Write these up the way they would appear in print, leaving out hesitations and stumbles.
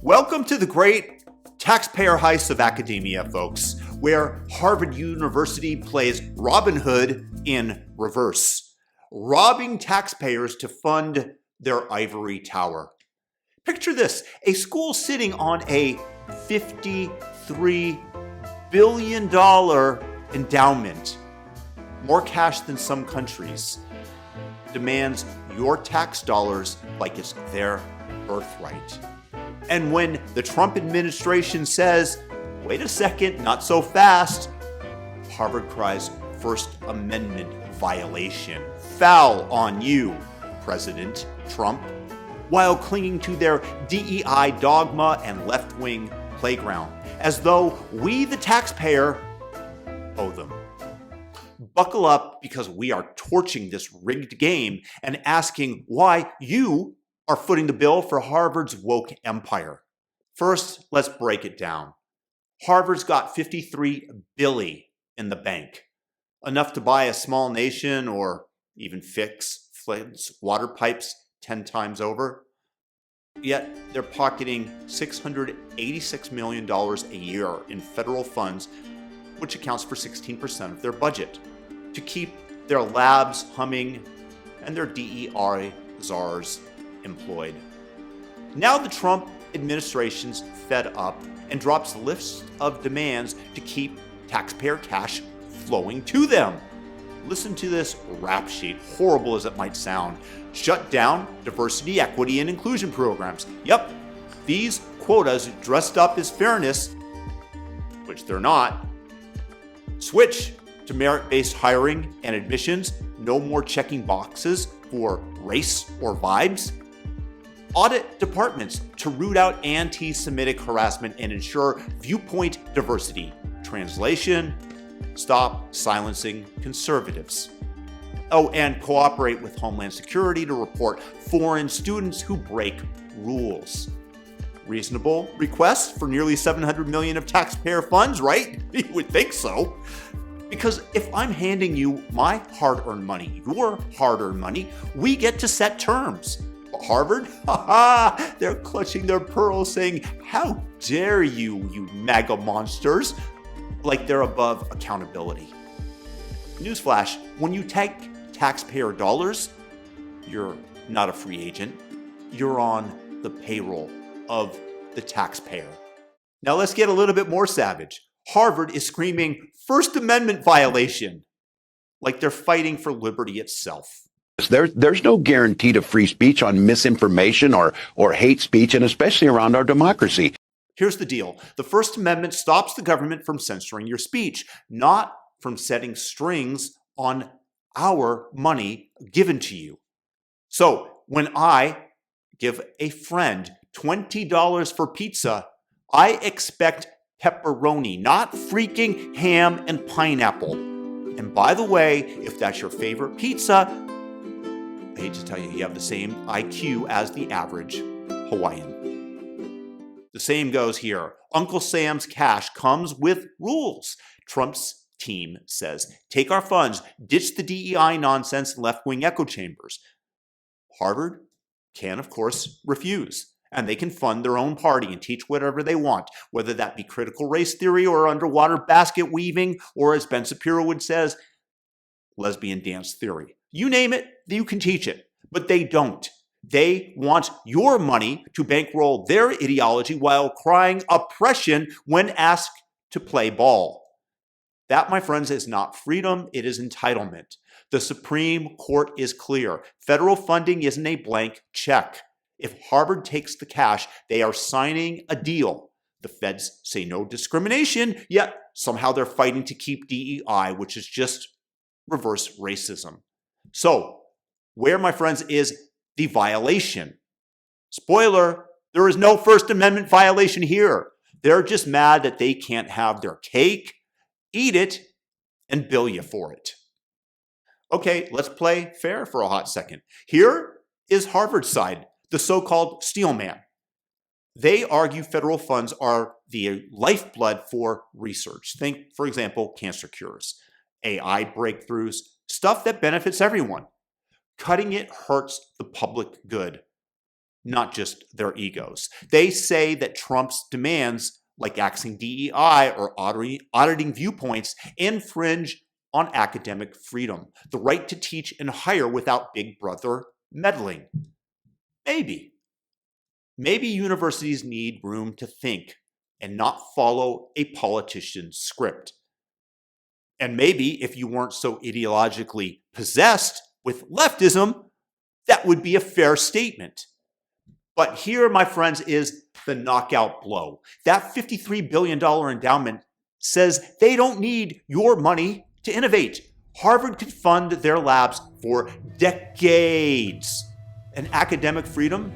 Welcome to the great taxpayer heist of academia, folks, where Harvard University plays Robin Hood in reverse, robbing taxpayers to fund their ivory tower. Picture this, a school sitting on a $53 billion endowment, more cash than some countries, demands your tax dollars like it's their birthright. And when the Trump administration says, wait a second, not so fast, Harvard cries First Amendment violation. Foul on you, President Trump, while clinging to their DEI dogma and left-wing playground, as though we, the taxpayer, owe them. Buckle up, because we are torching this rigged game and asking why you are footing the bill for Harvard's woke empire. First, let's break it down. Harvard's got $53 billion in the bank, enough to buy a small nation or even fix Flint's water pipes 10 times over. Yet they're pocketing $686 million a year in federal funds, which accounts for 16% of their budget, to keep their labs humming and their DEI czars employed. Now the Trump administration's fed up and drops a list of demands to keep taxpayer cash flowing to them. Listen to this rap sheet, horrible as it might sound. Shut down diversity, equity, and inclusion programs. Yep, these quotas dressed up as fairness, which they're not. Switch to merit-based hiring and admissions. No more checking boxes for race or vibes. Audit departments to root out anti-Semitic harassment and ensure viewpoint diversity. Translation: stop silencing conservatives. Oh, and cooperate with Homeland Security to report foreign students who break rules. Reasonable request for nearly $700 million of taxpayer funds, right? You would think so. Because if I'm handing you my hard-earned money, your hard-earned money, we get to set terms. But Harvard, they're clutching their pearls saying, how dare you, you MAGA monsters, like they're above accountability. Newsflash, when you take taxpayer dollars, you're not a free agent. You're on the payroll of the taxpayer. Now let's get a little bit more savage. Harvard is screaming First Amendment violation, like they're fighting for liberty itself. There's no guarantee to free speech on misinformation or hate speech, and especially around our democracy. Here's the deal. The First Amendment stops the government from censoring your speech, not from setting strings on our money given to you. So when I give a friend $20 for pizza, I expect pepperoni, not freaking ham and pineapple. And by the way, if that's your favorite pizza, I hate to tell you, you have the same IQ as the average Hawaiian. The same goes here. Uncle Sam's cash comes with rules. Trump's team says, take our funds, ditch the DEI nonsense and left-wing echo chambers. Harvard can, of course, refuse. And they can fund their own party and teach whatever they want, whether that be critical race theory or underwater basket weaving, or as Ben Shapiro would says, lesbian dance theory. You name it, you can teach it. But they don't. They want your money to bankroll their ideology while crying oppression when asked to play ball. That, my friends, is not freedom, it is entitlement. The Supreme Court is clear. Federal funding isn't a blank check. If Harvard takes the cash, they are signing a deal. The feds say no discrimination, yet somehow they're fighting to keep DEI, which is just reverse racism. So, where, my friends, is the violation? Spoiler, there is no First Amendment violation here. They're just mad that they can't have their cake, eat it, and bill you for it. Okay, let's play fair for a hot second. Here is Harvard's side, the so-called steelman. They argue federal funds are the lifeblood for research. Think, for example, cancer cures, AI breakthroughs, stuff that benefits everyone. Cutting it hurts the public good. not just their egos. They say that Trump's demands, like axing DEI or auditing viewpoints, infringe on academic freedom, the right to teach and hire without Big Brother meddling. Maybe universities need room to think and not follow a politician's script. And maybe if you weren't so ideologically possessed with leftism, that would be a fair statement. But here, my friends, is the knockout blow. That $53 billion endowment says they don't need your money to innovate. Harvard could fund their labs for decades. And academic freedom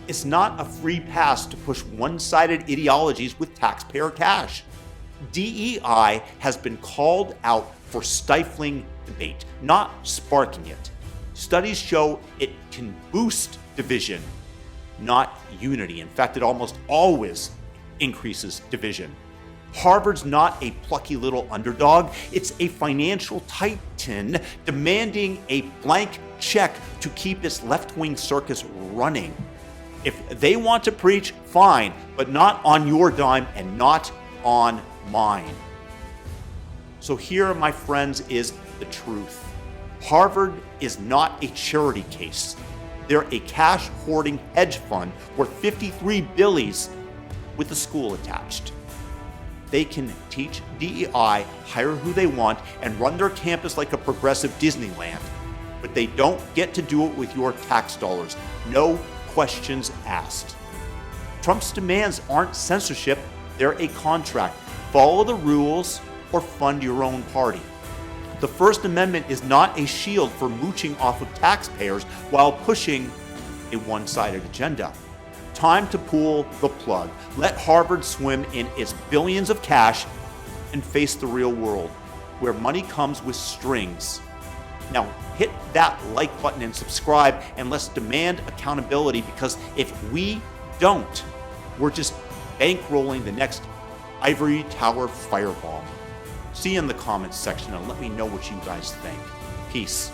is not a free pass to push one-sided ideologies with taxpayer cash. DEI has been called out for stifling debate, not sparking it. Studies show it can boost division, not unity. In fact, it almost always increases division. Harvard's not a plucky little underdog. It's a financial titan demanding a blank check to keep its left-wing circus running. If they want to preach, fine, but not on your dime and not on mine. So here, my friends, is the truth. Harvard is not a charity case. They're a cash-hoarding hedge fund worth 53 billies with a school attached. They can teach DEI, hire who they want, and run their campus like a progressive Disneyland. But they don't get to do it with your tax dollars. No questions asked. Trump's demands aren't censorship, they're a contract. Follow the rules or fund your own party. The First Amendment is not a shield for mooching off of taxpayers while pushing a one-sided agenda. Time to pull the plug. Let Harvard swim in its billions of cash and face the real world, where money comes with strings. Now, hit that like button and subscribe, and let's demand accountability, because if we don't, we're just bankrolling the next ivory tower firebomb. See you in the comments section and let me know what you guys think. Peace.